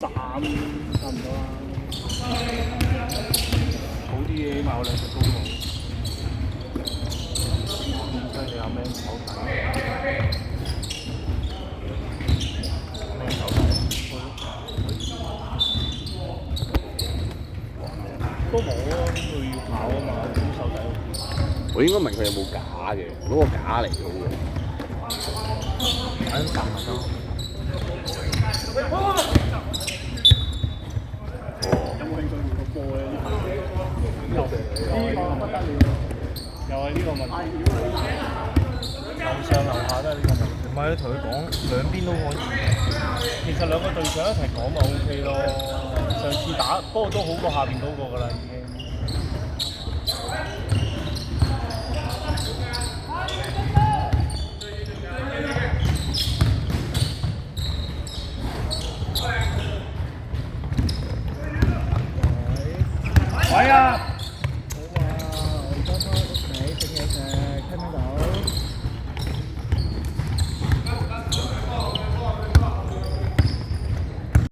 3差唔多啦。好啲嘅起碼有2隻高佬。咁犀利阿 Man 手底。咩手底？都冇啊，佢要跑啊嘛，啲手底。我應該問佢有冇假嘅，攞個假嚟嘅喎。玩實咪得。有冇興趣換個波咧？又呢個不得了，又係呢個問題。樓上樓下都係呢個問題。唔係，你同佢講兩邊都可以。其實兩個隊長一齊講咪 OK 咯。上次打，不過都好過下邊嗰個㗎啦，已經。喂啊！